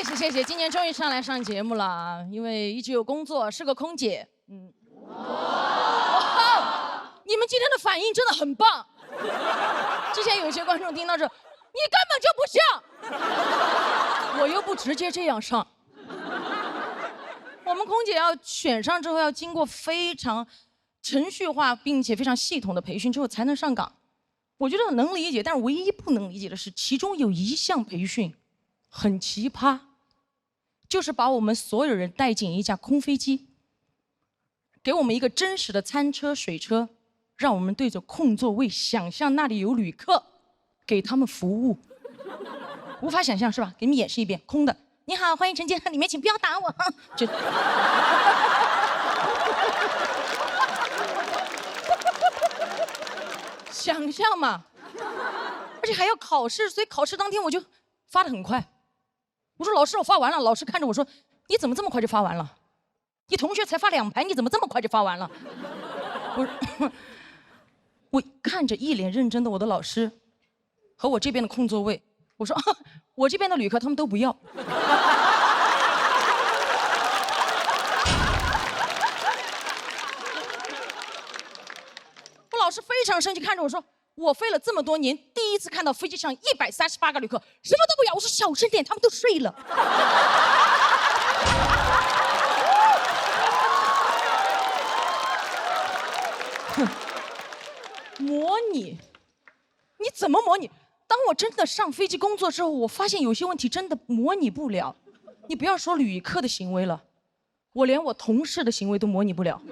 谢谢，今年终于上来上节目了啊！因为一直有工作，是个空姐。哇，你们今天的反应真的很棒。之前有些观众听到这，你根本就不像，我又不直接这样上。我们空姐要选上之后，要经过非常程序化并且非常系统的培训之后才能上岗。我觉得能理解，但是唯一不能理解的是，其中有一项培训很奇葩，就是把我们所有人带进一架空飞机，给我们一个真实的餐车、水车，让我们对着空座位想象那里有旅客，给他们服务。无法想象是吧？给你们演示一遍，空的。你好，欢迎乘进里面，请不要打我。就想象嘛，而且还要考试，所以考试当天我就发得很快。我说老师，我发完了。老师看着我说，你怎么这么快就发完了？你同学才发2排，你怎么这么快就发完了？我看着一脸认真的我的老师和我这边的空座位，我说我这边的旅客他们都不要。我老师非常生气，看着我说，我飞了这么多年，第一次看到飞机上138个旅客什么都不要。我说小声点，他们都睡了。模拟？你怎么模拟？当我真的上飞机工作之后，我发现有些问题真的模拟不了。你不要说旅客的行为了，我连我同事的行为都模拟不了。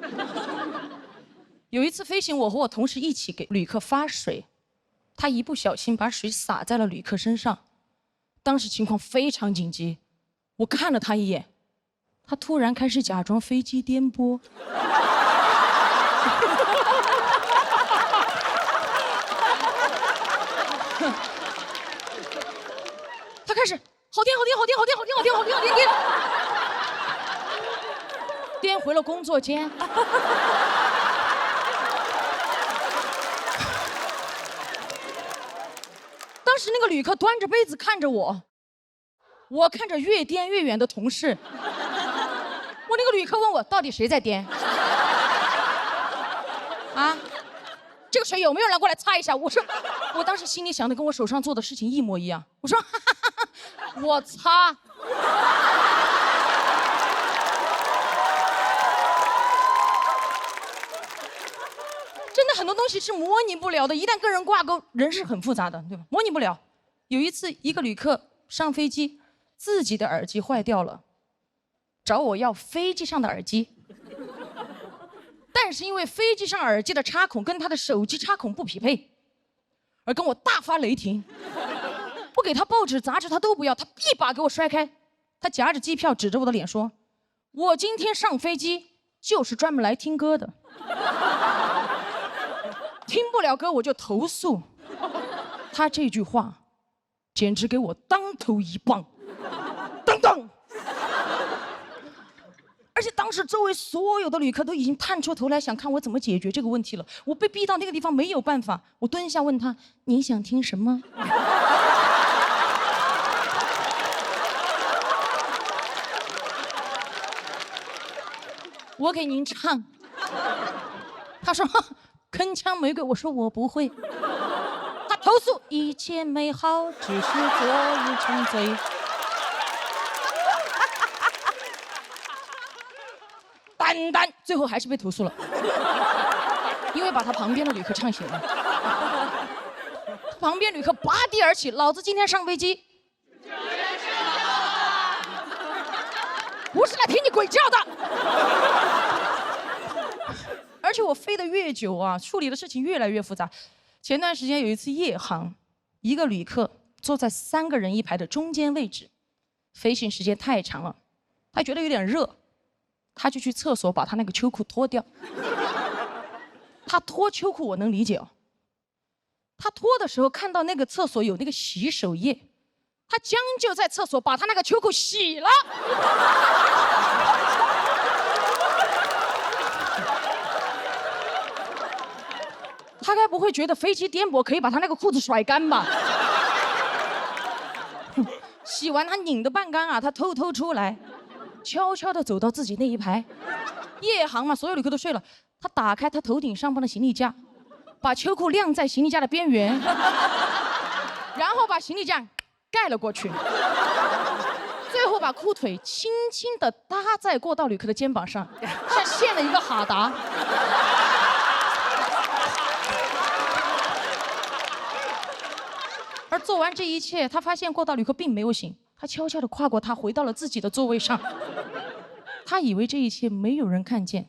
有一次飞行，我和我同事一起给旅客发水，他一不小心把水洒在了旅客身上，当时情况非常紧急，我看了他一眼，他突然开始假装飞机颠簸。他开始好颠，颠回了工作间。当时那个旅客端着杯子看着我，我看着越颠越远的同事。我那个旅客问我，到底谁在颠？啊？这个水有没有人过来擦一下？我当时心里想的跟我手上做的事情一模一样。我说，我擦。真的很多东西是模拟不了的，一旦跟人挂钩，人是很复杂的，对吧？模拟不了。有一次，一个旅客上飞机，自己的耳机坏掉了，找我要飞机上的耳机。但是因为飞机上耳机的插孔跟他的手机插孔不匹配，而跟我大发雷霆。我给他报纸杂志他都不要，他一把给我摔开，他夹着机票指着我的脸说，我今天上飞机就是专门来听歌的，听不了歌我就投诉。他这句话简直给我当头一棒，当当。而且当时周围所有的旅客都已经探出头来想看我怎么解决这个问题了，我被逼到那个地方没有办法，我蹲下问他，你想听什么？我给您唱。他说铿锵玫瑰，我说我不会。他投诉一切美好只是昨日沉醉。单，最后还是被投诉了，因为把他旁边的旅客唱醒了。旁边旅客拔地而起，老子今天上飞机不是来听你鬼叫的。而且我飞得越久啊，处理的事情越来越复杂。前段时间有一次夜航，一个旅客坐在3个人一排的中间位置，飞行时间太长了，他觉得有点热。他就去厕所把他那个秋裤脱掉。他脱秋裤我能理解哦。他脱的时候看到那个厕所有那个洗手液，他将就在厕所把他那个秋裤洗了。他该不会觉得飞机颠簸可以把他那个裤子甩干吧？洗完他拧的半干啊，他偷偷出来，悄悄地走到自己那一排。夜航嘛，所有旅客都睡了，他打开他头顶上方的行李架，把秋裤晾在行李架的边缘，然后把行李架盖了过去，最后把裤腿轻轻地搭在过道旅客的肩膀上，像献了一个哈达。而做完这一切，他发现过道旅客并没有醒，他悄悄地跨过他，回到了自己的座位上。他以为这一切没有人看见，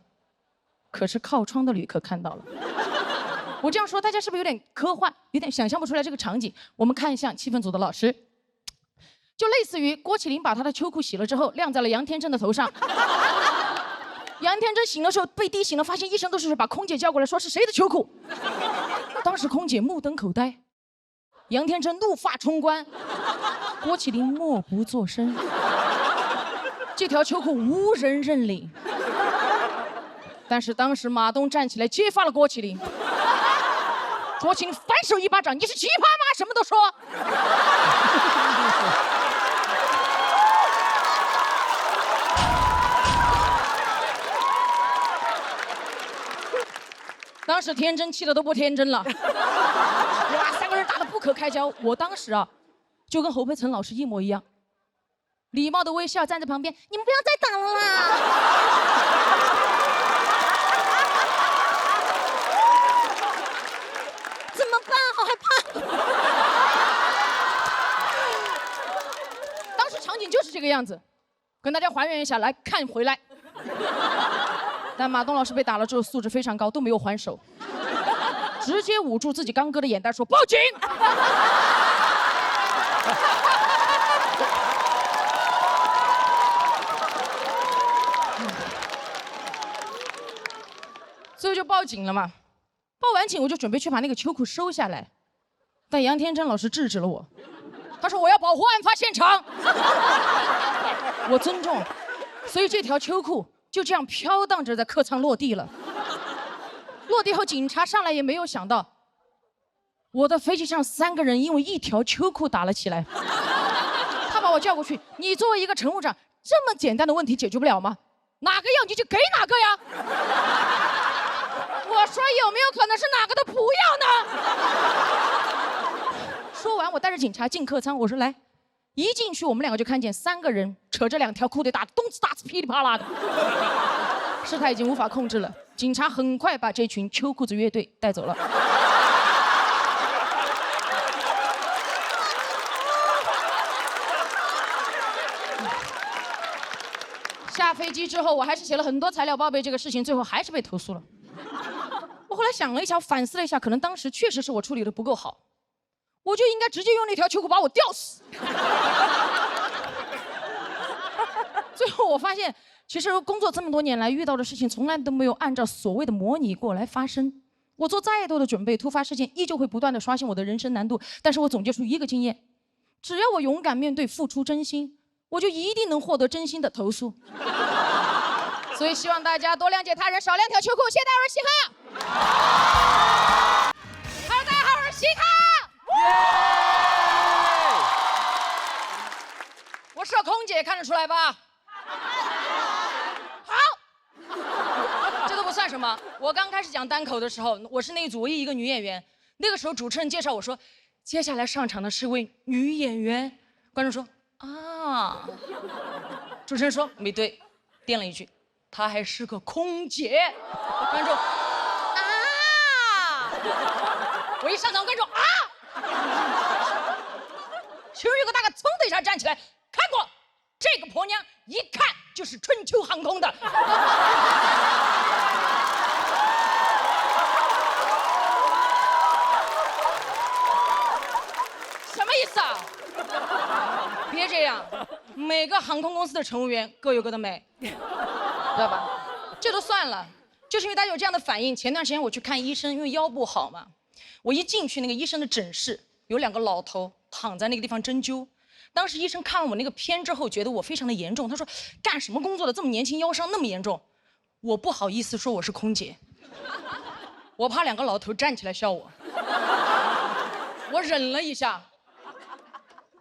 可是靠窗的旅客看到了。我这样说，大家是不是有点科幻，有点想象不出来这个场景？我们看向气氛组的老师，就类似于郭麒麟把他的秋裤洗了之后，晾在了杨天真的头上。杨天真醒的时候被滴醒了，发现一身都是水，把空姐叫过来说是谁的秋裤。当时空姐目瞪口呆，杨天真怒发冲冠，郭麒麟默不作声。这条秋裤无人认领，但是当时马东站起来揭发了郭麒麟。郭麒麟反手一巴掌：“你是奇葩吗？什么都说。”当时天真气得都不天真了，哇，3个人打得不可开交。我当时啊，就跟侯佩岑老师一模一样，礼貌的微笑站在旁边，你们不要再打了啦。怎么办？好害怕。当时场景就是这个样子，跟大家还原一下，来看回来。但马东老师被打了之后素质非常高，都没有还手，直接捂住自己刚割的眼袋说报警。最后就报警了嘛。报完警我就准备去把那个秋裤收下来，但杨天真老师制止了我，他说我要保护案发现场。我尊重，所以这条秋裤就这样飘荡着在客舱落地了。落地后，警察上来也没有想到，我的飞机上3个人因为一条秋裤打了起来。他把我叫过去，你作为一个乘务长，这么简单的问题解决不了吗？哪个要你就给哪个呀。我说有没有可能是哪个都不要呢？说完，我带着警察进客舱，我说来。一进去，我们2个就看见3个人扯着2条裤腿打得动次打次噼里啪啦的，事态已经无法控制了。警察很快把这群秋裤子乐队带走了。下飞机之后，我还是写了很多材料报备这个事情，最后还是被投诉了。我后来想了一下，反思了一下，可能当时确实是我处理的不够好。我就应该直接用那条秋裤把我吊死。最后我发现，其实工作这么多年来遇到的事情，从来都没有按照所谓的模拟过来发生。我做再多的准备，突发事件依旧会不断的刷新我的人生难度。但是我总结出一个经验：只要我勇敢面对，付出真心，我就一定能获得真心的投诉。所以希望大家多谅解他人，少晾条秋裤。谢谢大家嘻哈。Hello， 大家好，我是嘻哈。我是空姐，看得出来吧？好，这都不算什么。我刚开始讲单口的时候，我是那一组唯一一个女演员。那个时候主持人介绍我说，接下来上场的是位女演员。观众说啊，主持人说没对，垫了一句，她还是个空姐。观众啊，我一上场，观众啊。其中有个大哥噌的一下站起来，看过这个婆娘一看就是春秋航空的。什么意思啊？别这样，每个航空公司的乘务员各有各的美，知道吧？这都算了，就是因为大家有这样的反应。前段时间我去看医生，因为腰不好嘛，我一进去那个医生的诊室，有2个老头躺在那个地方针灸。当时医生看完我那个片之后，觉得我非常的严重，他说干什么工作的这么年轻，腰伤那么严重？我不好意思说我是空姐，我怕2个老头站起来笑我，我忍了一下，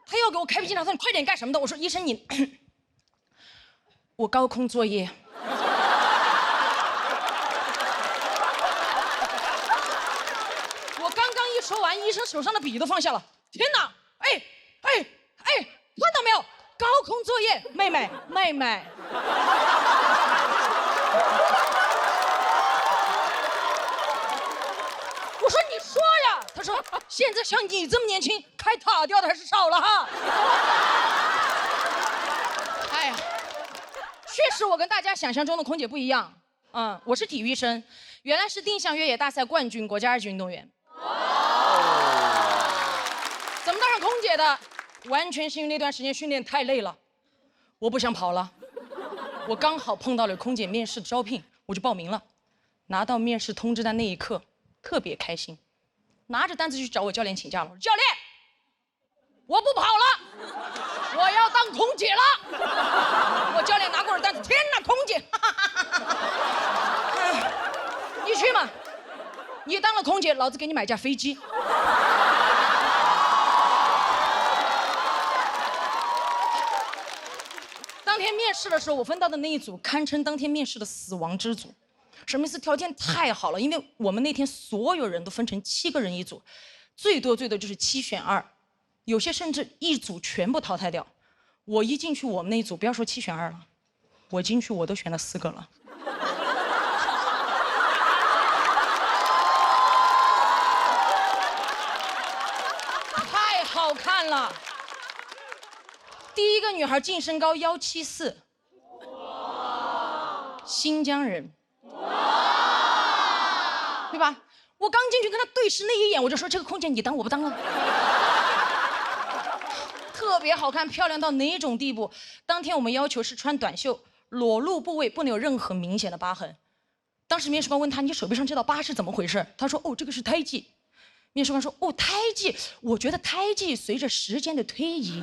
他要给我开脾气，他说你快点干什么的？我说医生你，我高空作业。我刚刚一说完，医生手上的笔都放下了。天哪！哎，看到没有？高空作业，妹妹。我说你说呀，他说现在像你这么年轻，开塔吊的还是少了哈。哎呀，确实我跟大家想象中的空姐不一样。我是体育生，原来是定向越野大赛冠军，国家2级运动员。怎么当上空姐的？完全是因为那段时间训练太累了，我不想跑了。我刚好碰到了空姐面试的招聘，我就报名了。拿到面试通知单那一刻，特别开心，拿着单子去找我教练请假了。我说教练，我不跑了，我要当空姐了。我教练拿过我的单子，天哪，空姐！你去嘛，你当了空姐，老子给你买架飞机。当天面试的时候，我分到的那一组堪称当天面试的死亡之组。什么意思？条件太好了，因为我们那天所有人都分成7个人一组，最多就是7选2，有些甚至一组全部淘汰掉。我一进去我们那一组，不要说7选2了，我进去我都选了4个了。太好看了。第一个女孩净身高174，新疆人。对吧？我刚进去跟他对视那一眼，我就说这个空姐你当我不当了。特别好看，漂亮到哪种地步？当天我们要求是穿短袖，裸露部位不能有任何明显的疤痕。当时面试官问他你手臂上这道疤是怎么回事？他说这个是胎记。面试官说胎记，我觉得胎记随着时间的推移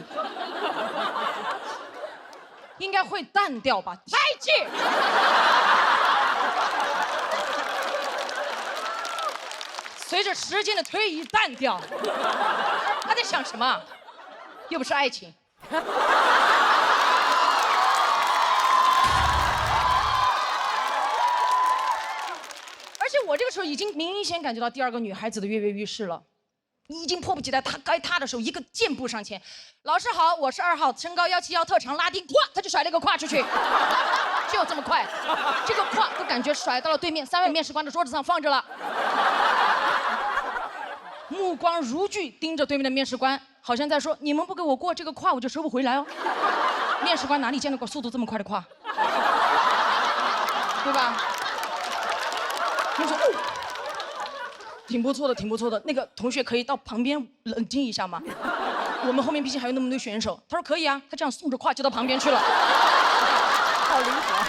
应该会淡掉吧？胎记。随着时间的推移淡掉，他在想什么？又不是爱情。而且我这个时候已经明显感觉到第2个女孩子的跃跃欲试了，已经迫不及待，她该踏的时候一个箭步上前，老师好，我是2号，身高171，特长拉丁，咵，他就甩了一个胯出去，就这么快，这个胯都感觉甩到了对面3位面试官的桌子上放着了。目光如炬盯着对面的面试官，好像在说你们不给我过这个胯我就收不回来哦。面试官哪里见到过速度这么快的胯，对吧？他说挺不错的，挺不错的，那个同学可以到旁边冷静一下吗？我们后面毕竟还有那么多选手。他说可以啊，他这样送着胯就到旁边去了。好灵活。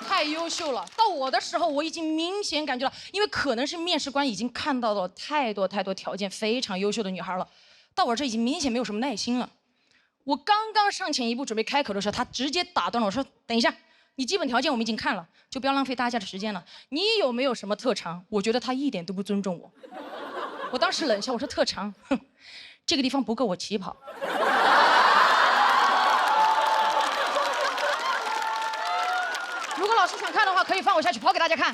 太优秀了，到我的时候我已经明显感觉到，因为可能是面试官已经看到了太多条件非常优秀的女孩了，到我这已经明显没有什么耐心了。我刚刚上前一步准备开口的时候，他直接打断了我说等一下，你基本条件我们已经看了，就不要浪费大家的时间了，你有没有什么特长？我觉得他一点都不尊重我。我当时冷笑，我说特长，哼，这个地方不够我起跑。如果老师想看的话，可以放我下去跑给大家看。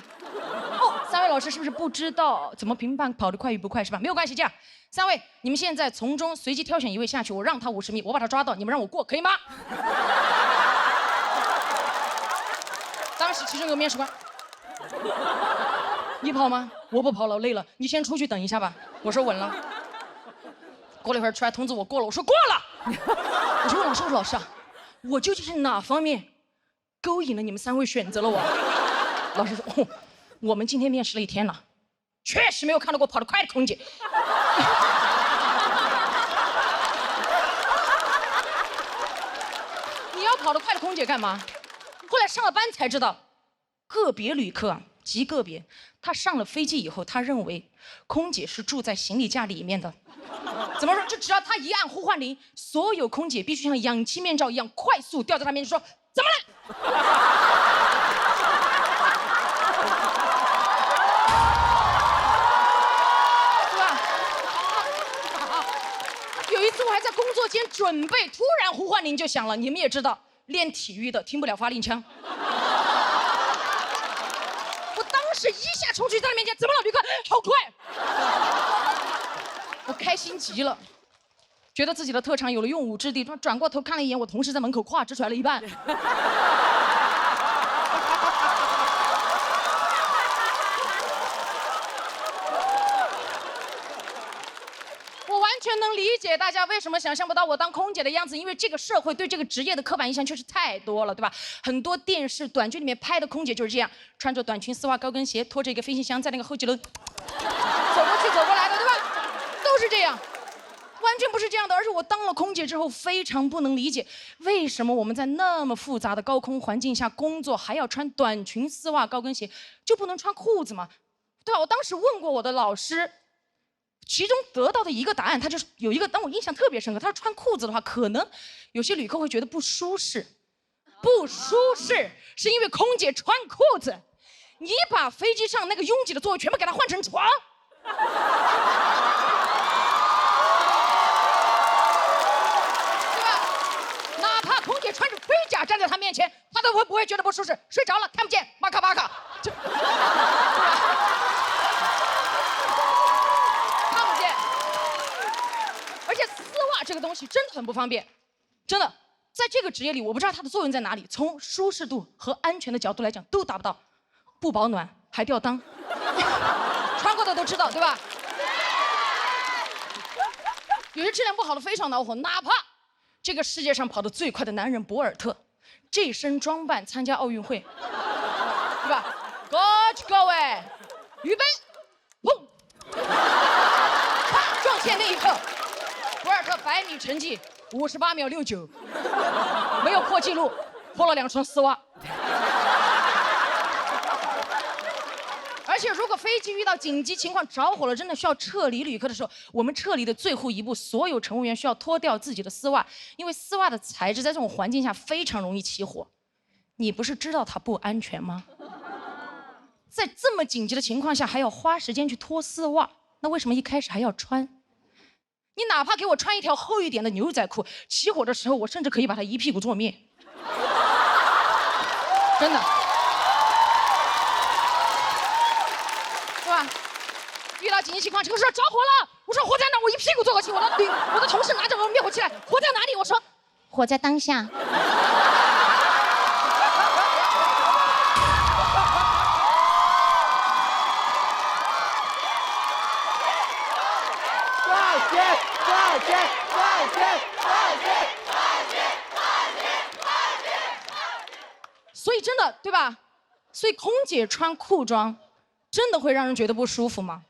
3位老师是不是不知道怎么评判跑得快与不快是吧？没有关系，这样，3位你们现在从中随机挑选1位下去，我让他50米，我把他抓到，你们让我过，可以吗？当时其中有个面试官，你跑吗？我不跑了，累了，你先出去等一下吧。我说稳了。过了一会儿出来通知我过了，我说过了。我就问老师，老师啊，我究竟是哪方面勾引了你们3位选择了我？老师说我们今天面试了1天了，确实没有看到过跑得快的空姐。你要跑得快的空姐干嘛？后来上了班才知道，个别旅客啊，极个别，他上了飞机以后，他认为空姐是住在行李架里面的。怎么说？就只要他一按呼唤铃，所有空姐必须像氧气面罩一样快速掉在他面前说怎么了？对吧？作间准备，突然呼唤铃就响了。你们也知道，练体育的听不了发令枪。我当时一下冲去在他面前，怎么了，旅客？好快！我开心极了，觉得自己的特长有了用武之地。转过头看了一眼我同事在门口胯只甩了一半。我完全能理解大家为什么想象不到我当空姐的样子，因为这个社会对这个职业的刻板印象确实太多了，对吧？很多电视短剧里面拍的空姐就是这样，穿着短裙、丝袜、高跟鞋，拖着一个飞行箱在那个候机楼走过去走过来的，对吧？都是这样，完全不是这样的。而且我当了空姐之后，非常不能理解，为什么我们在那么复杂的高空环境下工作，还要穿短裙、丝袜、高跟鞋，就不能穿裤子吗？对吧？我当时问过我的老师。其中得到的一个答案，他就是有一个让我印象特别深刻。他说穿裤子的话，可能有些旅客会觉得不舒适，不舒适是因为空姐穿裤子，你把飞机上那个拥挤的座位全部给它换成床，对吧？哪怕空姐穿着盔甲站在他面前，他都不会觉得不舒适，睡着了看不见，巴卡巴卡，就。这个东西真的很不方便，真的，在这个职业里，我不知道它的作用在哪里。从舒适度和安全的角度来讲，都达不到，不保暖还吊裆，穿过的都知道，对吧？有些质量不好的非常恼火，哪怕这个世界上跑得最快的男人博尔特，这身装扮参加奥运会，对吧？各位，预备，砰！啪，撞线那一刻。博尔特100米成绩58秒69，没有破纪录，破了2双丝袜。而且，如果飞机遇到紧急情况着火了，真的需要撤离旅客的时候，我们撤离的最后一步，所有乘务员需要脱掉自己的丝袜，因为丝袜的材质在这种环境下非常容易起火。你不是知道它不安全吗？在这么紧急的情况下，还要花时间去脱丝袜，那为什么一开始还要穿？你哪怕给我穿一条厚一点的牛仔裤，起火的时候，我甚至可以把它一屁股坐灭。真的，对吧？遇到紧急情况，这个时候着火了，我说火在哪？我一屁股坐过去，我的同事拿着我灭火器来，火在哪里？我说火在当下。所以真的，对吧？所以空姐穿裤装，真的会让人觉得不舒服吗？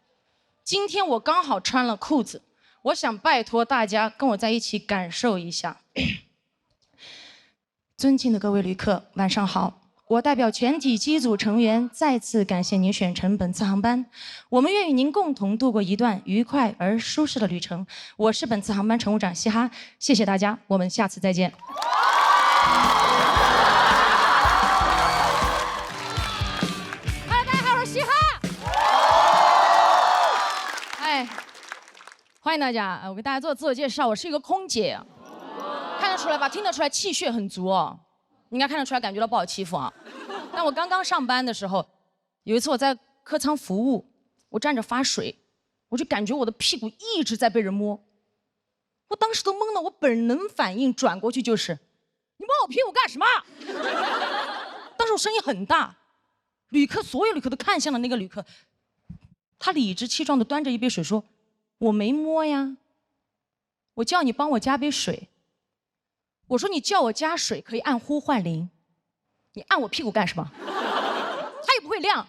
今天我刚好穿了裤子，我想拜托大家跟我在一起感受一下。尊敬的各位旅客，晚上好。我代表全体机组成员再次感谢您选乘本次航班，我们愿与您共同度过一段愉快而舒适的旅程。我是本次航班乘务长嘻哈，谢谢大家，我们下次再见。Hello， 大家好，我是嘻哈。哎，欢迎大家，我给大家做自我介绍，我是一个空姐，看得出来吧？听得出来气血很足哦。应该看得出来，感觉到不好欺负啊。但我刚刚上班的时候，有一次我在客舱服务，我站着发水，我就感觉我的屁股一直在被人摸，我当时都懵了，我本能反应转过去就是，你摸我屁股干什么？当时我声音很大，所有旅客都看向了那个旅客，他理直气壮地端着一杯水说：“我没摸呀，我叫你帮我加杯水。”我说你叫我加水可以按呼唤铃，你按我屁股干什么？他也不会亮。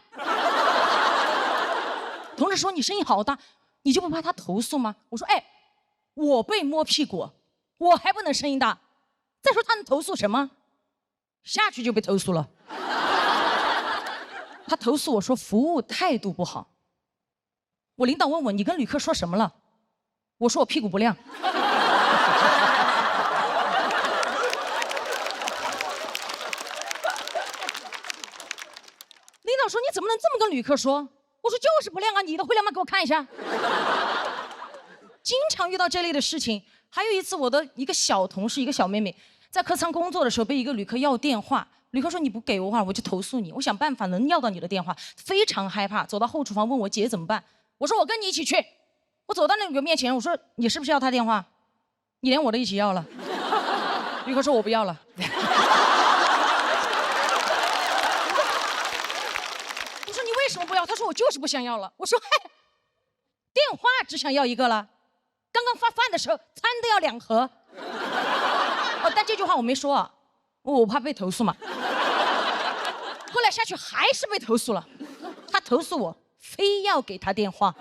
同事说你声音好大，你就不怕他投诉吗？我说哎，我被摸屁股，我还不能声音大。再说他能投诉什么？下去就被投诉了。他投诉我说服务态度不好。我领导问我你跟旅客说什么了？我说我屁股不亮。领导说你怎么能这么跟旅客说？我说就是不亮啊，你的会亮吗？给我看一下。经常遇到这类的事情，还有一次，我的一个小同事，一个小妹妹，在客舱工作的时候，被一个旅客要电话。旅客说：“你不给我话，我就投诉你。”我想办法能要到你的电话，非常害怕，走到后厨房问我姐怎么办。我说：“我跟你一起去。”我走到那个面前，我说：“你是不是要他电话？你连我都一起要了。”旅客说：“我不要了。”我说：“你为什么不要？”他说：“我就是不想要了。”我说：“嘿，电话只想要一个了。刚刚发饭的时候，餐都要2盒。”哦，但这句话我没说啊，我怕被投诉嘛。后来下去还是被投诉了，他投诉我非要给他电话。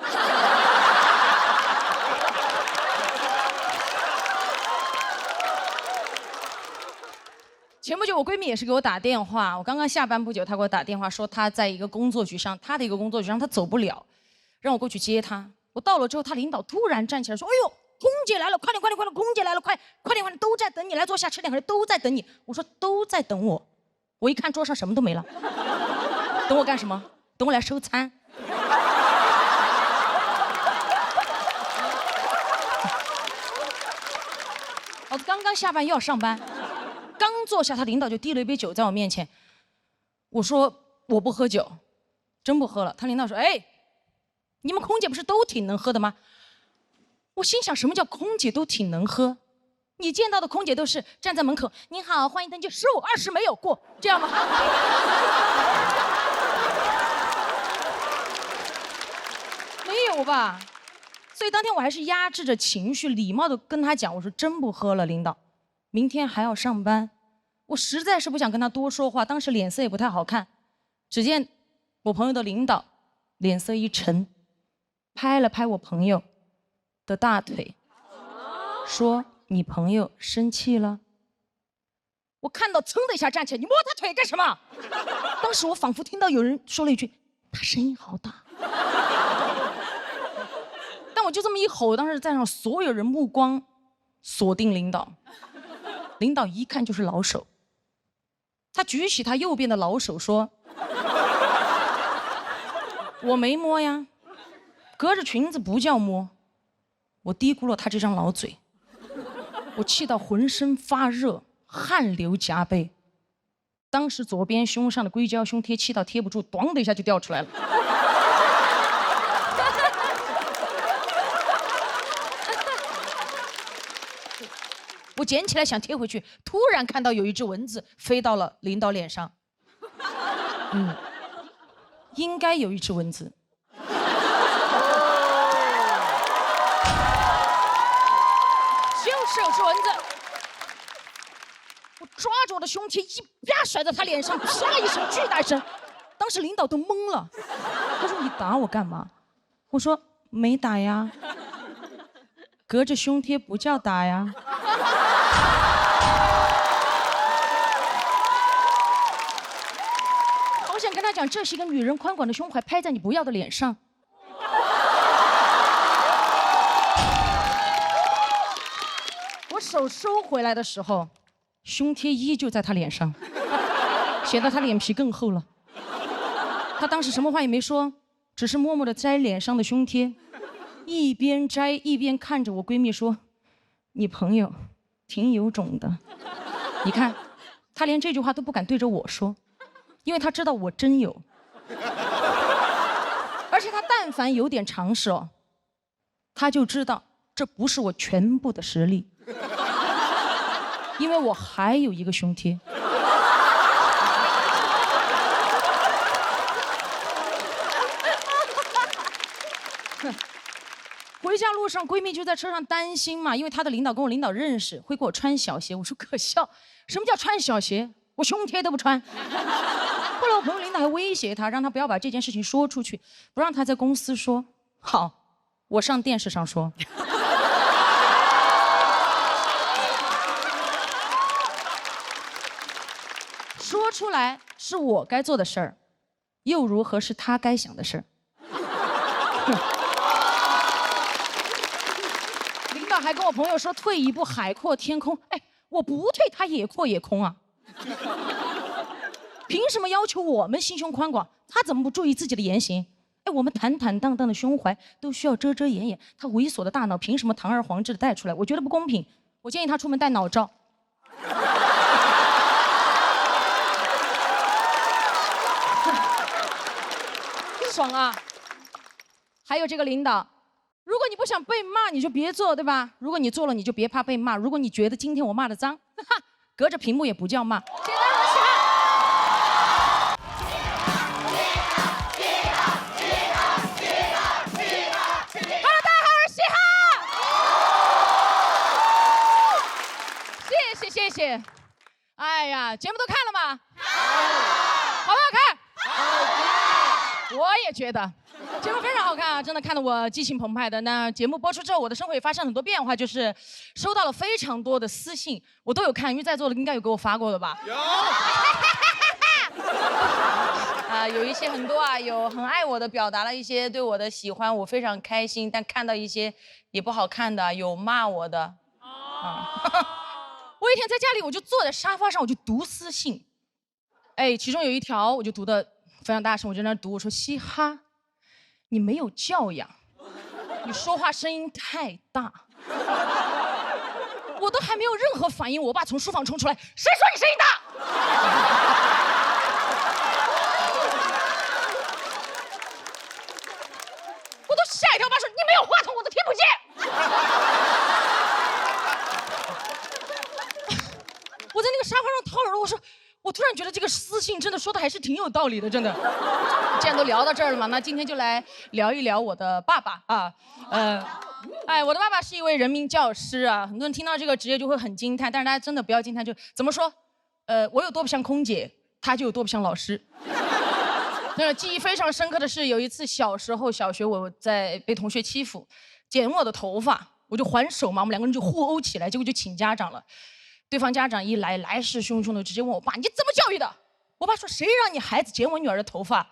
前不久我闺蜜也是给我打电话，我刚刚下班不久，她给我打电话说她在一个工作局上，她的一个工作局上她走不了，让我过去接她。我到了之后，她领导突然站起来说：“哎呦，空姐来了，快点快点快点，空姐来了，快点，都在等你，来坐下吃点，都在等你。”我说：“都在等我。”我一看桌上什么都没了，等我干什么？等我来收餐。我刚刚下班又要上班。刚坐下，他领导就递了一杯酒在我面前。我说我不喝酒，真不喝了。他领导说：“哎，你们空姐不是都挺能喝的吗？”我心想，什么叫空姐都挺能喝？你见到的空姐都是站在门口，您好，欢迎登机，15、20没有过，这样吗？没有吧？所以当天我还是压制着情绪，礼貌的跟他讲，我说真不喝了，领导。明天还要上班，我实在是不想跟他多说话，当时脸色也不太好看。只见我朋友的领导脸色一沉，拍了拍我朋友的大腿，说：“你朋友生气了。”我看到噌的一下站起来，你摸他腿干什么？当时我仿佛听到有人说了一句：“他声音好大。”但我就这么一吼，当时在场所有人目光锁定领导。领导一看就是老手，他举起他右边的老手说：“我没摸呀，隔着裙子不叫摸。”我低估了他这张老嘴，我气到浑身发热，汗流浃背。当时左边胸上的硅胶胸贴气到贴不住，咣的一下就掉出来了。我捡起来想贴回去，突然看到有一只蚊子飞到了领导脸上。应该有一只蚊子。就是有只蚊子。我抓着我的胸贴一啪甩在他脸上，啪一声巨大声，当时领导都懵了。他说：“你打我干嘛？”我说：“没打呀，隔着胸贴不叫打呀。”我想跟他讲，这是一个女人宽广的胸怀拍在你不要的脸上。我手收回来的时候，胸贴依旧在他脸上，显得他脸皮更厚了。他当时什么话也没说，只是默默地摘脸上的胸贴，一边摘一边看着我闺蜜说：“你朋友挺有种的。”你看，他连这句话都不敢对着我说，因为他知道我真有。而且他但凡有点常识哦，他就知道这不是我全部的实力，因为我还有一个胸贴。回家路上，闺蜜就在车上担心嘛，因为她的领导跟我领导认识，会给我穿小鞋。我说可笑，什么叫穿小鞋？我胸贴都不穿。后来我朋友领导还威胁她，让她不要把这件事情说出去，不让她在公司说。好，我上电视上说。说出来是我该做的事儿，又如何是他该想的事儿？领导还跟我朋友说退一步海阔天空，哎，我不退他也阔也空啊。凭什么要求我们心胸宽广？他怎么不注意自己的言行？哎，我们坦坦荡荡的胸怀都需要遮遮掩掩，他猥琐的大脑凭什么堂而皇之的带出来？我觉得不公平。我建议他出门带脑罩。爽啊！还有这个领导，如果你不想被骂，你就别做，对吧？如果你做了，你就别怕被骂。如果你觉得今天我骂的脏，哈，隔着屏幕也不叫骂。简单如此。Hello， 大家好，我是嘻哈。谢谢谢谢。哎呀，节目都看了吗？好不好看？我也觉得节目非常好看啊，真的看得我激情澎湃的。那节目播出之后，我的生活也发生很多变化，就是收到了非常多的私信，我都有看，因为在座的应该有给我发过的吧？有。有一些很多啊，有很爱我的，表达了一些对我的喜欢，我非常开心。但看到一些也不好看的，有骂我的。我一天在家里，我就坐在沙发上，我就读私信。哎，其中有一条我就读的非常大声，我就在那读，我说嘻哈，你没有教养，你说话声音太大。我都还没有任何反应，我爸从书房冲出来，谁说你声音大？我都吓一跳，我爸说你没有话筒，我都听不见。我在那个沙发上掏耳朵，我突然觉得这个私信真的说的还是挺有道理的，真的。既然都聊到这儿了嘛，那今天就来聊一聊我的爸爸啊，我的爸爸是一位人民教师啊，很多人听到这个职业就会很惊叹，但是大家真的不要惊叹，就怎么说？我有多不像空姐，他就有多不像老师。那记忆非常深刻的是，有一次小时候小学我在被同学欺负，剪我的头发，我就还手嘛，我们两个人就互殴起来，结果就请家长了。对方家长一来，来势汹汹的直接问我爸：“你怎么教育的？”我爸说：“谁让你孩子剪我女儿的头发？”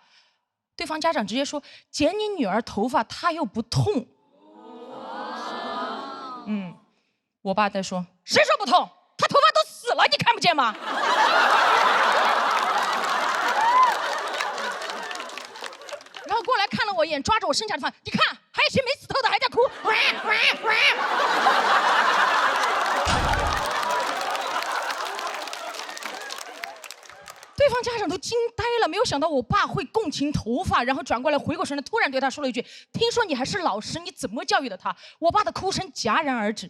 对方家长直接说：“剪你女儿头发，她又不痛。”我爸在说：“谁说不痛？她头发都死了，你看不见吗？”然后过来看了我一眼，抓着我剩下的发，你看，还有谁没死透的还在哭？对方家长都惊呆了，没有想到我爸会共情头发，然后转过来回过神来，突然对他说了一句：“听说你还是老师，你怎么教育的他？”我爸的哭声戛然而止。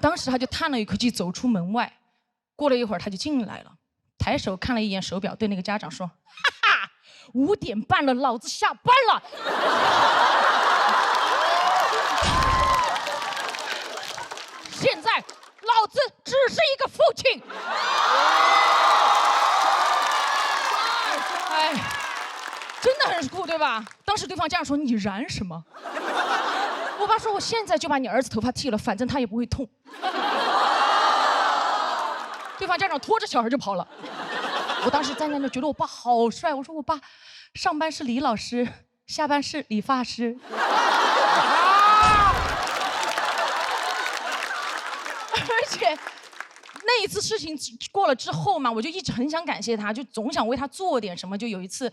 当时他就叹了一口气，走出门外。过了一会儿，他就进来了，抬手看了一眼手表，对那个家长说：“哈哈，5点半了，老子下班了。”现在，老子只是一个父亲。哎，真的很酷，对吧？当时对方家长说：“你燃什么？”我爸说：“我现在就把你儿子头发剃了，反正他也不会痛。”对方家长拖着小孩就跑了。我当时站在那觉得我爸好帅，我说我爸上班是李老师，下班是理发师。而且那一次事情过了之后嘛，我就一直很想感谢他，就总想为他做点什么。就有一次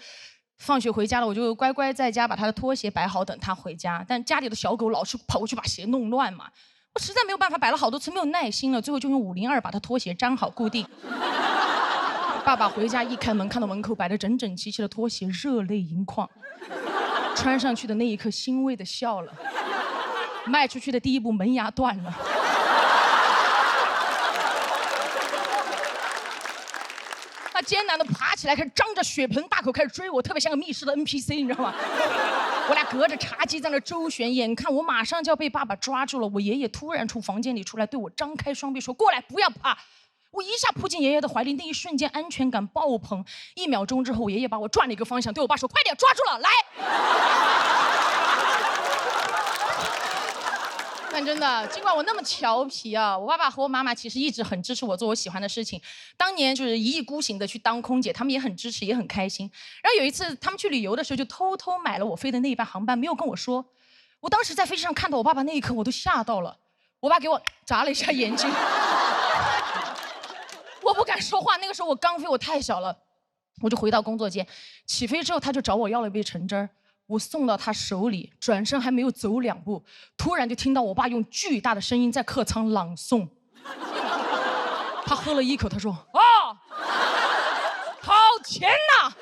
放学回家了，我就乖乖在家把他的拖鞋摆好等他回家，但家里的小狗老是跑过去把鞋弄乱嘛，我实在没有办法，摆了好多次没有耐心了，最后就用502把他拖鞋粘好固定。爸爸回家一开门，看到门口摆着整整齐齐的拖鞋，热泪盈眶。穿上去的那一刻，欣慰的笑了。迈出去的第一步，门牙断了。他艰难的爬起来，开始张着血盆大口开始追我，特别像个密室的 NPC， 你知道吗？我俩隔着茶几在那周旋，眼看我马上就要被爸爸抓住了。我爷爷突然从房间里出来，对我张开双臂说：“过来，不要怕。”我一下扑进爷爷的怀里，那一瞬间安全感爆棚。1秒钟之后，我爷爷把我转了一个方向，对我爸说：“快点，抓住了，来！”但真的，尽管我那么调皮啊，我爸爸和我妈妈其实一直很支持我做我喜欢的事情。当年就是一意孤行的去当空姐，他们也很支持，也很开心。然后有一次他们去旅游的时候，就偷偷买了我飞的那一班航班，没有跟我说。我当时在飞机上看到我爸爸那一刻，我都吓到了。我爸给我眨了一下眼睛。我不敢说话，那个时候我刚飞，我太小了。我就回到工作间，起飞之后他就找我要了一杯橙汁儿，我送到他手里，转身还没有走2步，突然就听到我爸用巨大的声音在客舱朗诵。他喝了一口，他说：“啊，好甜呐！”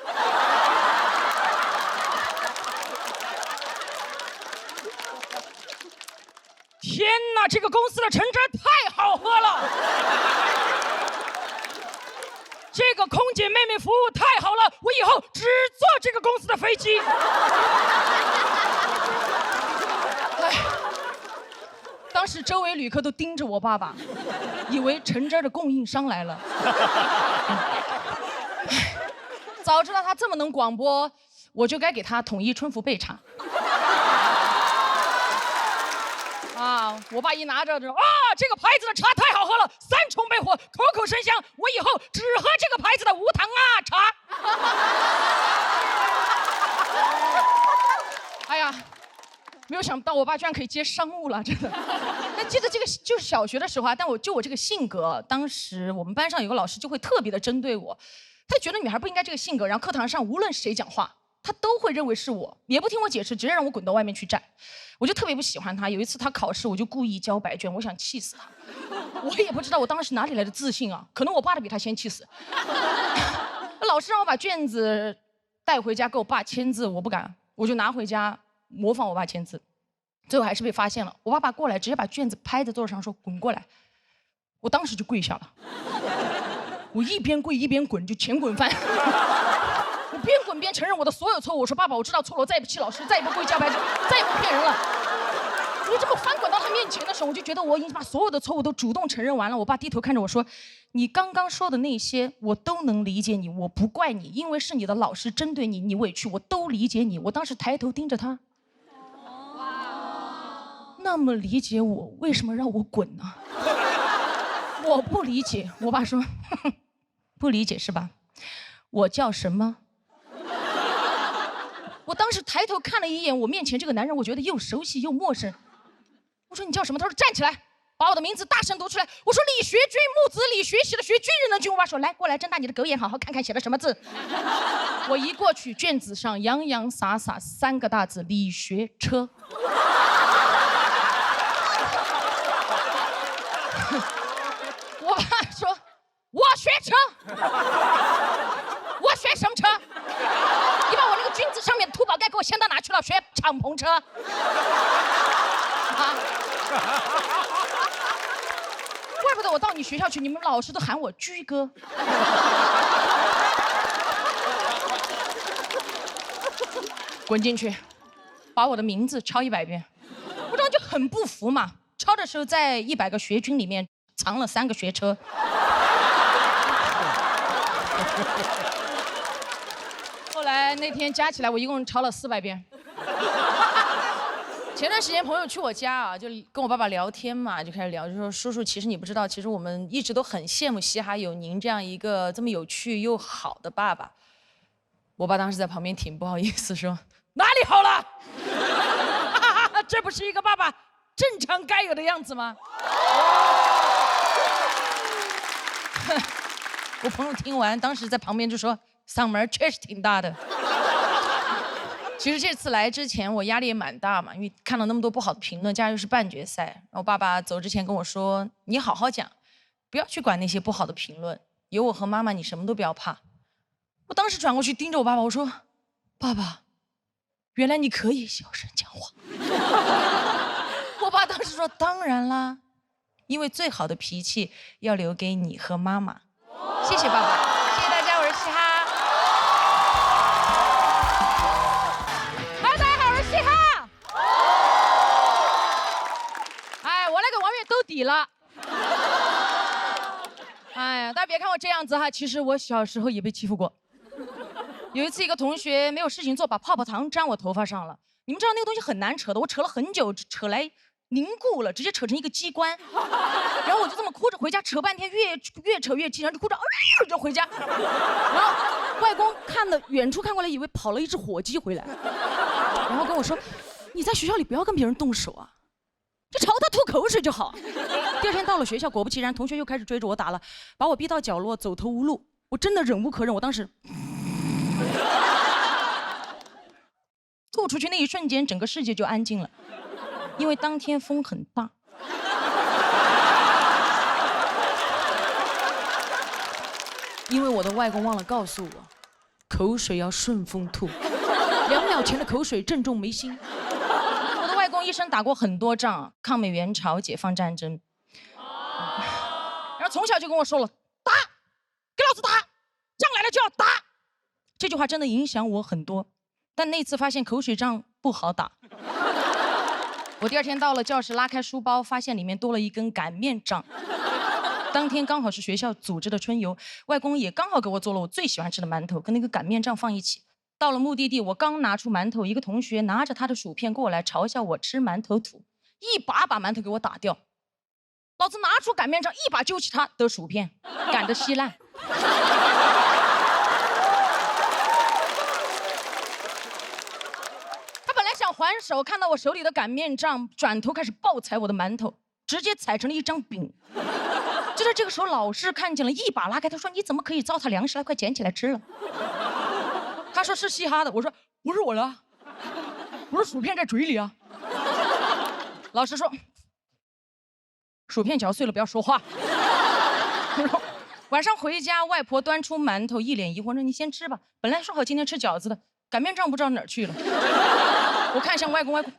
天哪，这个公司的橙汁太好喝了！这个空姐妹妹服务太好了，我以后只坐这个公司的飞机。哎，当时周围旅客都盯着我爸爸，以为橙汁的供应商来了。早知道他这么能广播，我就该给他统一春福备茶。啊！我爸一拿着这这个牌子的茶太好喝了，3重焙火，口口生香。我以后只喝这个牌子的无糖茶。哎呀，没有想到我爸居然可以接商务了，真的。但记得这个就是小学的时候啊，但我这个性格，当时我们班上有个老师就会特别的针对我，他觉得女孩不应该这个性格，然后课堂上无论谁讲话，他都会认为是我，也不听我解释，直接让我滚到外面去站。我就特别不喜欢他。有一次他考试，我就故意交白卷，我想气死他。我也不知道我当时哪里来的自信啊，可能我爸的比他先气死。老师让我把卷子带回家给我爸签字，我不敢，我就拿回家模仿我爸签字，最后还是被发现了。我爸爸过来直接把卷子拍在桌上说：“滚过来。”我当时就跪下了，我一边跪一边滚，就前滚翻。我边滚边承认我的所有错误。我说：“爸爸，我知道错了，我再也不气老师，再也不跪交白纸，再也不骗人了。”我这么翻滚到他面前的时候，我就觉得我已经把所有的错误都主动承认完了。我爸低头看着我说：“你刚刚说的那些，我都能理解你，我不怪你，因为是你的老师针对你，你委屈，我都理解你。”我当时抬头盯着他，那么理解我，为什么让我滚呢？我不理解。我爸说：“呵呵，不理解是吧？我叫什么？”我当时抬头看了一眼我面前这个男人，我觉得又熟悉又陌生。我说：“你叫什么？”他说：“站起来，把我的名字大声读出来。”我说：“李学军，木子李，学习的学，军人的军。”我爸说：“来，过来，睁大你的狗眼，好好看看写的什么字。”我一过去，卷子上洋洋洒洒3个大字：李学车。我爸说：“我学车，我学什么车？你把我那个军字上面的土宝盖给我掀到哪去了？学敞篷车。”啊！怪不得我到你学校去，你们老师都喊我居哥。滚进去，把我的名字抄100遍。我当时就很不服嘛，抄的时候在100个学军里面藏了3个学车。后来那天加起来，我一共抄了400遍。前段时间朋友去我家啊，就跟我爸爸聊天嘛，就开始聊，就说：“叔叔，其实你不知道，其实我们一直都很羡慕西哈有您这样一个这么有趣又好的爸爸。”我爸当时在旁边挺不好意思说：“哪里好了？这不是一个爸爸正常该有的样子吗？”我朋友听完，当时在旁边就说：“嗓门确实挺大的。”其实这次来之前，我压力也蛮大嘛，因为看了那么多不好的评论，加上又是半决赛。然后爸爸走之前跟我说：“你好好讲，不要去管那些不好的评论，有我和妈妈，你什么都不要怕。”我当时转过去盯着我爸爸，我说：“爸爸，原来你可以小声讲话。”我爸当时说：“当然啦，因为最好的脾气要留给你和妈妈。”谢谢爸爸，谢谢大家，我是嘻哈。Hello， 大家好，我是嘻哈。哎，我来给王悦兜底了。哎呀，大家别看我这样子哈，其实我小时候也被欺负过。有一次，一个同学没有事情做，把泡泡糖粘我头发上了。你们知道那个东西很难扯的，我扯了很久，扯来凝固了，直接扯成一个机关。然后我就这么哭着回家，扯半天，越扯越气，然后就哭着，就回家。然后外公远处看过来，以为跑了一只火鸡回来，然后跟我说：“你在学校里不要跟别人动手啊，就朝他吐口水就好。”第二天到了学校，果不其然，同学又开始追着我打了，把我逼到角落，走投无路。我真的忍无可忍，我当时吐出去那一瞬间，整个世界就安静了，因为当天风很大。因为我的外公忘了告诉我，口水要顺风吐，2秒前的口水正中眉心。我的外公一生打过很多仗，抗美援朝、解放战争，然后从小就跟我说了，打，给老子打，仗来了就要打。这句话真的影响我很多，但那次发现口水仗不好打。我第2天到了教室，拉开书包，发现里面多了一根擀面杖。当天刚好是学校组织的春游，外公也刚好给我做了我最喜欢吃的馒头，跟那个擀面杖放一起。到了目的地，我刚拿出馒头，一个同学拿着他的薯片过来嘲笑我吃馒头土，一把把馒头给我打掉。老子拿出擀面杖，一把揪起他的薯片，擀得稀烂。他本来想还手，看到我手里的擀面杖，转头开始暴踩我的馒头，直接踩成了一张饼。就在这个时候，老师看见了，一把拉开，他说：“你怎么可以糟蹋粮食了？快捡起来吃了。”他说是嘻哈的，我说不是我的，我说薯片在嘴里啊。老师说薯片嚼碎了不要说话。晚上回家，外婆端出馒头，一脸疑惑说：“你先吃吧，本来说好今天吃饺子的，擀面杖不知道哪儿去了。”我看向外公，外公。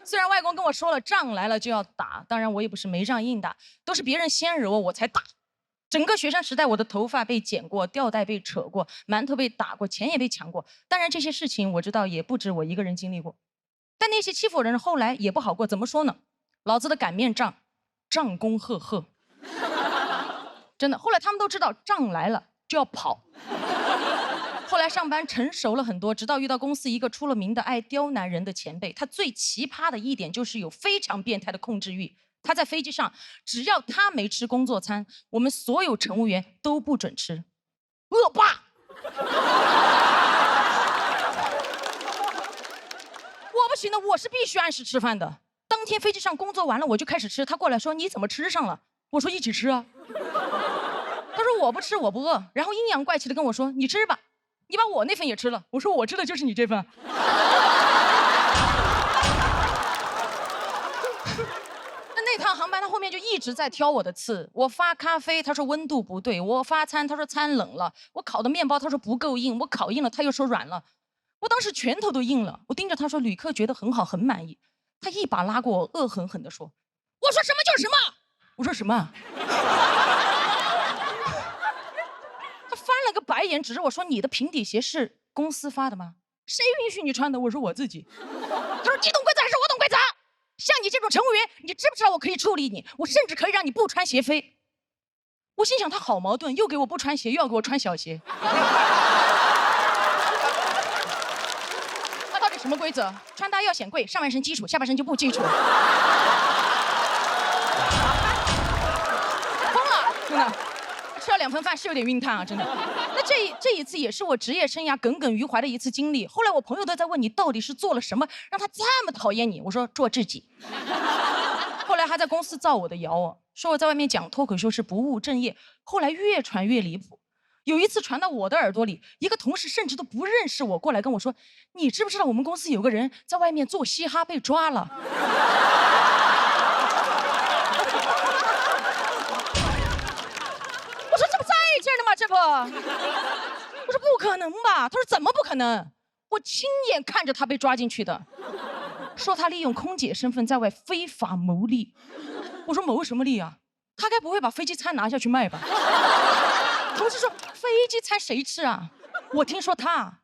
虽然外公跟我说了仗来了就要打，当然我也不是没仗硬打，都是别人先惹我才打。整个学生时代，我的头发被剪过，吊带被扯过，馒头被打过，钱也被抢过。当然这些事情我知道也不止我一个人经历过，但那些欺负我的人后来也不好过。怎么说呢？老子的擀面杖，仗功赫赫，真的。后来他们都知道仗来了就要跑。后来上班成熟了很多，直到遇到公司一个出了名的爱刁难人的前辈。他最奇葩的一点就是有非常变态的控制欲。他在飞机上，只要他没吃工作餐，我们所有乘务员都不准吃。恶霸！我不行的，我是必须按时吃饭的。当天飞机上工作完了，我就开始吃。他过来说：“你怎么吃上了？”我说：“一起吃啊。”他说：“我不吃，我不饿。”然后阴阳怪气的跟我说：“你吃吧。”你把我那份也吃了，我说我吃的就是你这份。那趟航班他后面就一直在挑我的刺。我发咖啡，他说温度不对；我发餐，他说餐冷了；我烤的面包，他说不够硬；我烤硬了，他又说软了。我当时拳头都硬了，我盯着他说旅客觉得很好，很满意。他一把拉过我，恶狠狠地说：“我说什么就是什么。”我说什么？翻了个白眼，指着我说：“你的平底鞋是公司发的吗？谁允许你穿的？”我说：“我自己。”他说：“你懂规则还是我懂规则？像你这种乘务员，你知不知道我可以处理你？我甚至可以让你不穿鞋飞。”我心想他好矛盾，又给我不穿鞋，又要给我穿小鞋。他到底什么规则？穿搭要显贵，上半身基础，下半身就不基础。疯了，真的。吃了2份饭是有点晕碳啊，真的。那这一次也是我职业生涯耿耿于怀的一次经历。后来我朋友都在问你到底是做了什么让他这么讨厌你，我说做自己。后来还在公司造我的谣，说我在外面讲脱口秀是不务正业。后来越传越离谱，有一次传到我的耳朵里，一个同事甚至都不认识我，过来跟我说：“你知不知道我们公司有个人在外面做嘻哈被抓了？”我说这不在这儿呢吗？这不，我说不可能吧？他说怎么不可能？我亲眼看着他被抓进去的，说他利用空姐身份在外非法牟利。我说牟什么利啊？他该不会把飞机餐拿下去卖吧？同事说飞机餐谁吃啊？我听说他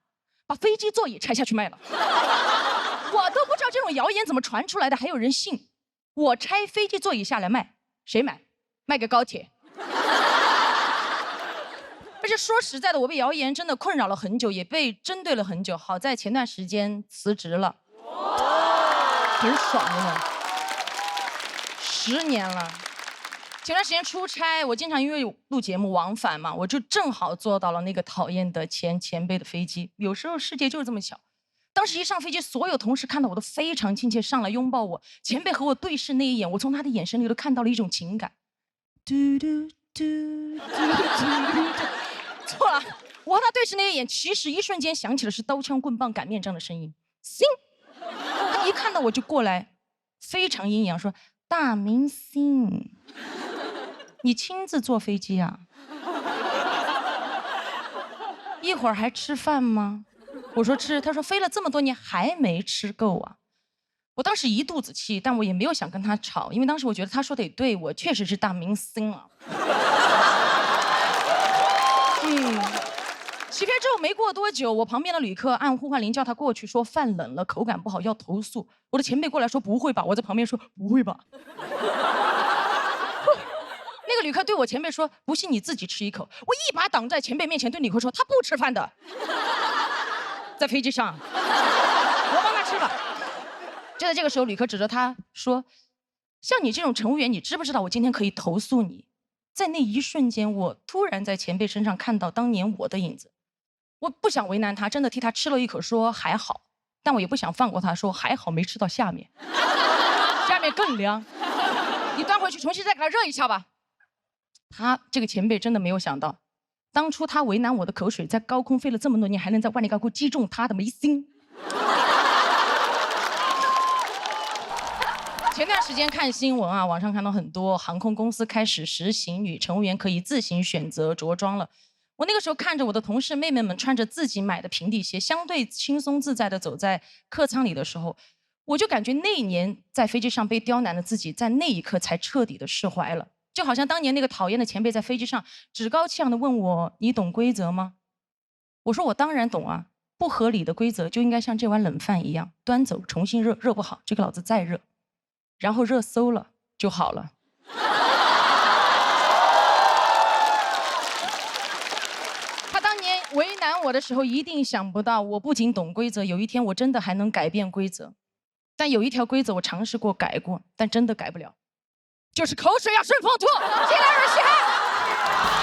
把飞机座椅拆下去卖了。我都不知道这种谣言怎么传出来的，还有人信。我拆飞机座椅下来卖，谁买？卖给高铁。而且说实在的，我被谣言真的困扰了很久，也被针对了很久。好在前段时间辞职了，很爽的，10年了。前段时间出差，我经常因为录节目往返嘛，我就正好坐到了那个讨厌的前辈的飞机。有时候世界就是这么巧。当时一上飞机，所有同事看到我都非常亲切，上来拥抱我。前辈和我对视那一眼，我从他的眼神里都看到了一种情感。嘟嘟嘟嘟嘟嘟。错了，我和他对视那一眼，其实一瞬间想起的是刀枪棍棒擀面杖的声音。星，他一看到我就过来，非常阴阳说：“大明星，你亲自坐飞机啊？一会儿还吃饭吗？”我说吃，他说飞了这么多年还没吃够啊。我当时一肚子气，但我也没有想跟他吵，因为当时我觉得他说的也对，我确实是大明星啊。起飞之后没过多久，我旁边的旅客按呼唤铃叫他过去，说饭冷了，口感不好要投诉。我的前辈过来说不会吧，我在旁边说不会吧。那个旅客对我前辈说：“不信你自己吃一口。”我一把挡在前辈面前，对旅客说：“他不吃饭的，在飞机上，我帮他吃吧。”就在这个时候，旅客指着他说：“像你这种乘务员，你知不知道我今天可以投诉你？”在那一瞬间，我突然在前辈身上看到当年我的影子。我不想为难他，真的替他吃了一口，说还好，但我也不想放过他，说还好没吃到下面，下面更凉，你端回去重新再给他热一下吧。他这个前辈真的没有想到，当初他为难我的口水，在高空飞了这么多年，还能在万里高空击中他的眉心。前段时间看新闻啊，网上看到很多航空公司开始实行女乘务员可以自行选择着装了。我那个时候看着我的同事妹妹们穿着自己买的平底鞋，相对轻松自在地走在客舱里的时候，我就感觉那一年在飞机上被刁难的自己，在那一刻才彻底的释怀了。就好像当年那个讨厌的前辈在飞机上趾高气扬地问我：“你懂规则吗？”我说：“我当然懂啊，不合理的规则就应该像这碗冷饭一样，端走重新热，热不好这个老子再热。”然后热馊了就好了。他当年为难我的时候，一定想不到我不仅懂规则，有一天我真的还能改变规则。但有一条规则我尝试过改过，但真的改不了，就是口水要顺风吐。进来人稀罕。